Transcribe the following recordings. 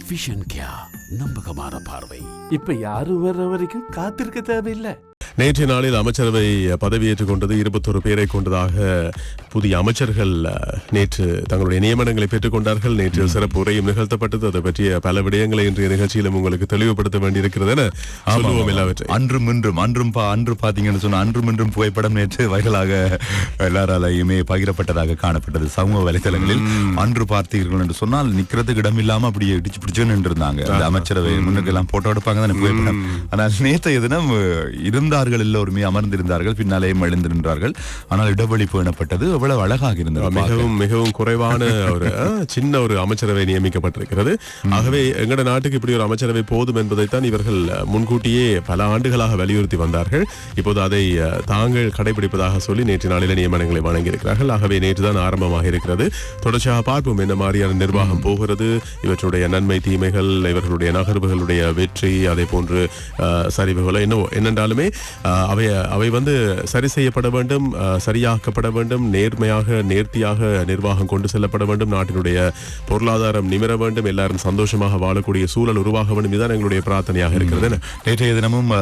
Vision கியா, நம்பகமான பார்வை. இப்ப யாரும் வர்ற வரைக்கும் காத்திருக்க தேவையில்லை. நேற்றைய நாளில் அமைச்சரவை பதவியேற்றுக் கொண்டது 21 பேரை கொண்டதாக புதிய அமைச்சர்கள் நேற்று தங்களுடைய நியமனங்களை பெற்றுக் கொண்டார்கள். நேற்று சிறப்பு உரையும் நிகழ்த்தப்பட்டது. அதை பற்றிய பல விடயங்களை இன்றைய நிகழ்ச்சியிலும் உங்களுக்கு தெளிவுபடுத்த வேண்டியிருக்கிறது என சொல்லுவோம். எல்லாவற்றை அன்று பாத்தீங்கன்னு சொன்னா அன்றும் இன்றும் புகைப்படம் நேற்று வைரலாக எல்லாராலையுமே பகிரப்பட்டதாக காணப்பட்டது சமூக வலைதளங்களில். அன்று பார்த்தீர்கள் என்று சொன்னால் நிக்கிறதுக்கு இடம் இல்லாம அப்படியே இடிச்சு பிடிச்சு நின்று இருந்தாங்க. அந்த அமைச்சரவை முன்னுக்கு எல்லாம் போட்டோ எடுப்பாங்க தானே புகைப்படம். ஆனால் நேற்றைய தினம் இருந்தார்கள், எல்லோருமே அமர்ந்திருந்தார்கள், பின்னாலேயும் எழுந்து நின்றார்கள். ஆனால் இடைவெளி பேணப்பட்டது. எவ்வளவு அழகாக இருந்தது. மிகவும் குறைவான ஒரு சின்ன ஒரு அமைச்சரவை நியமிக்கப்பட்டிருக்கிறது. ஆகவே எங்கட நாட்டுக்கு இப்படி ஒரு அமைச்சரவை போதும் என்பதைத்தான் இவர்கள் முன்கூட்டியே பல ஆண்டுகளாக வலியுறுத்தி வந்தார்கள். இப்போது அதை தாங்கள் கடைபிடிப்பதாக சொல்லி நேற்று நாளில நியமனங்களை வழங்கியிருக்கிறார்கள். ஆகவே நேற்றுதான் ஆரம்பமாக இருக்கிறது. தொடர்ச்சியாக பார்ப்போம் என்ன மாதிரியான நிர்வாகம் போகிறது, இவற்றுடைய நன்மை தீமைகள், இவர்களுடைய நகர்வுகளுடைய வெற்றி, அதே போன்று சரிவுகளோ என்னென்றாலுமே அவை சரி செய்யப்பட வேண்டும், சரியாக்கப்பட வேண்டும், நேர்மையாக நேர்த்தியாக நிர்வாகம் கொண்டு செல்லப்பட வேண்டும், நாட்டினுடைய பொருளாதாரம் நிமிர வேண்டும், எல்லாரும் சந்தோஷமாக வாழக்கூடிய சூழல் உருவாக வேண்டும். இதுதான் எங்களுடைய பிரார்த்தனையாக இருக்கிறது. நேற்றைய தினமும்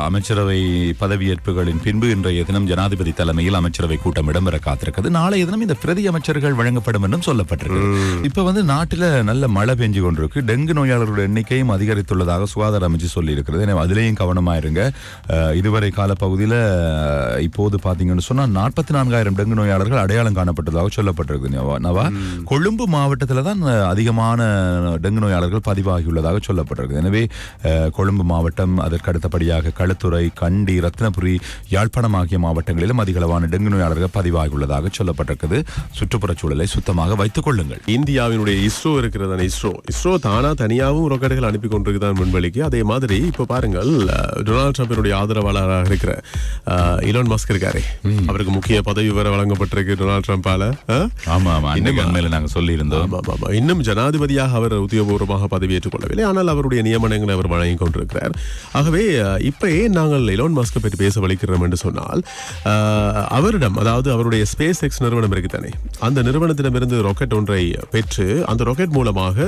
அமைச்சரவை பதவியேற்புகளின் பின்பு இன்றைய தினம் ஜனாதிபதி தலைமையில் அமைச்சரவை கூட்டம் இடம்பெற காத்திருக்கிறது. நாளைய தினம் இந்த பிரதி அமைச்சர்கள் வழங்கப்படும் என்றும் சொல்லப்பட்டிருக்கு. இப்ப நாட்டில் நல்ல மழை பெஞ்சு கொண்டிருக்கு. டெங்கு நோயாளர்களுடைய எண்ணிக்கையும் அதிகரித்துள்ளதாக சுகாதார அமைச்சு சொல்லி இருக்கிறது. எனவே அதிலேயும் கவனமாயிருங்க. இதுவரை காலப்பகுதியில் இப்போது பார்த்தீங்கன்னு சொன்னால் 44,000 டெங்கு நோயாளர்கள் அடையாளம் காணப்பட்டதாக சொல்லப்பட்டிருக்கு. நவா கொழும்பு மாவட்டத்தில் தான் அதிகமான டெங்கு நோயாளர்கள் பதிவாகியுள்ளதாக சொல்லப்பட்டிருக்கு. எனவே கொழும்பு மாவட்டம், அதற்கு அடுத்தபடியாக களுத்துறை, கண்டி, ரத்னபுரி, யாழ்ப்பாணம் ஆகிய மாவட்டங்களிலும் அதிகளவான டெங்கு நோயாளர்கள் பதிவாகியுள்ளதாக சொல்லப்பட்டிருக்கிறது. சுற்றுப்புறச் சூழலை சுத்தமாக வைத்துக் கொள்ளுங்கள். இந்தியாவினுடைய இஸ்ரோ இருக்கிறதான இஸ்ரோ தானா தனியாகவும் ராக்கெட்டுகள் அனுப்பி கொண்டிருக்குதான் முன்வெளிக்கு. அதே மாதிரி இப்ப பாருங்கள், டொனால்ட் ட்ரம்பினுடைய ஆதரவாளராக இருக்கிற இலான் மஸ்க் இருக்காரு, அவருக்கு முக்கிய பதவி வர வழங்கப்பட்டிருக்கு டொனால்ட் ட்ரம்பால. நாங்கள் சொல்லி இருந்தோம். இன்னும் ஜனாதிபதியாக அவர் உத்தியோகபூர்வமாக பதவியேற்றுக் கொள்ளவில்லை. ஆனால் அவருடைய நியமனங்களை அவர் வழங்கிக் கொண்டிருக்கிறார். ஆகவே இப்ப ஏன் நாங்கள் இலான் மஸ்கை பற்றி பேச வலிக்கிறோம் என்று சொன்னால், அவரிடம், அதாவது அவருடைய ஸ்பேஸ் எக்ஸ் நிறுவனம் இருக்குதானே, அந்த நிறுவனத்திடமிருந்து ராக்கெட் ஒன்றை பெற்று அந்த ராக்கெட் மூலமாக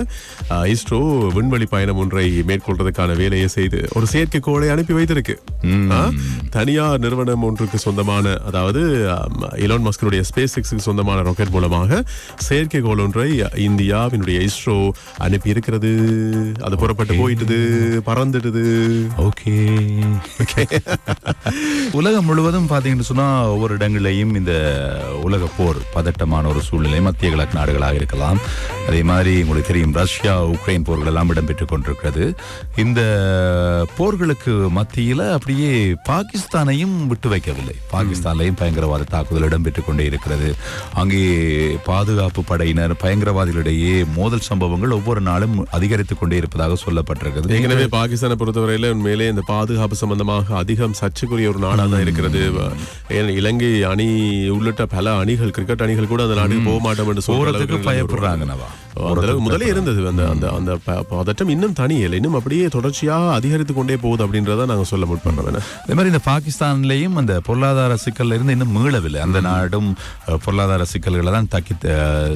இஸ்ரோ விண்வெளி பயணம் ஒன்றை மேற்கொள்றதுக்கான வேலையை செய்து ஒரு செயற்கைக்கோளை அனுப்பி வைத்திருக்கு. தனியார் நிறுவனம் ஒன்றுக்கு சொந்தமான, அதாவது இலான் மஸ்கினுடைய ஸ்பேஸ் எக்ஸுக்கு சொந்தமான ராக்கெட் மூலமாக செயற்கைக்கோள் ஒன்றை இந்தியாவினுடைய இஸ்ரோ அனுப்பி இருக்கிறது. அது புறப்பட்டு போயிட்டது, பறந்துடுது. ஓகே. உலகம் முழுவதும் பாத்தீங்கன்னு சொன்னா ஒவ்வொரு இடங்களிலையும் இந்த உலக போர் பதட்டமான ஒரு சூழ்நிலை, மத்திய கிழக்கு நாடுகளாக இருக்கலாம். அதே மாதிரி உங்களுக்கு தெரியும், ரஷ்யா உக்ரைன் போர்கள் எல்லாம் இடம்பெற்றுக் கொண்டிருக்கிறது. இந்த போர்களுக்கு மத்தியில அப்படியே பாகிஸ்தானையும் விட்டு வைக்கவில்லை. பாகிஸ்தான்லையும் பயங்கரவாத தாக்குதல் இடம்பெற்றுக் கொண்டே இருக்கிறது. அங்கே பாதுகாப்பு படையினர் பயங்கரவாதிகளிடையே மோதல் சம்பவங்கள் ஒவ்வொரு நாளும் அதிகரித்துக் கொண்டே இருப்பதாக சொல்லப்பட்டிருக்கிறது. ஏற்கனவே பாகிஸ்தானை பொறுத்தவரையில உண்மையிலே இந்த பாதுகாப்பு சம்பந்தமாக அதிகம் சர்ச்சைக்குரிய ஒரு நாடாக தான் இருக்கிறது. இலங்கை அணி உள்ளிட்ட பல அணிகள், கிரிக்கெட் அணிகள் கூட அந்த நாட்டுக்கு போக மாட்டோம் என்று சொல்றதுக்கு பயப்படுறாங்க. முதலே இருந்தது அந்த அந்த பதட்டம் இன்னும் தனியல, இன்னும் அப்படியே தொடர்ச்சியாக அதிகரித்து கொண்டே போகுது அப்படின்றத நாங்க சொல்ல முற்படுறோம். அதே மாதிரி இந்த பாகிஸ்தான்லயும் அந்த பொருளாதார சிக்கல்ல இருந்து இன்னும் மீளவில்லை. அந்த நாடும் பொருளாதார சிக்கல்களை தான்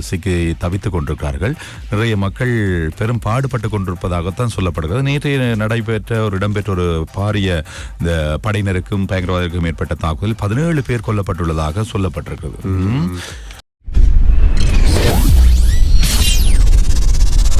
சிக்கி தவித்துக் கொண்டிருக்கிறார்கள். நிறைய மக்கள் பெரும் பாடுபட்டு கொண்டிருப்பதாகத்தான் சொல்லப்படுகிறது. நேற்றைய இடம்பெற்ற ஒரு பாரிய இந்த படையினருக்கும் பயங்கரவாதிகளுக்கும் ஏற்பட்ட தாக்குதல் 17 பேர் கொல்லப்பட்டுள்ளதாக சொல்லப்பட்டிருக்கிறது.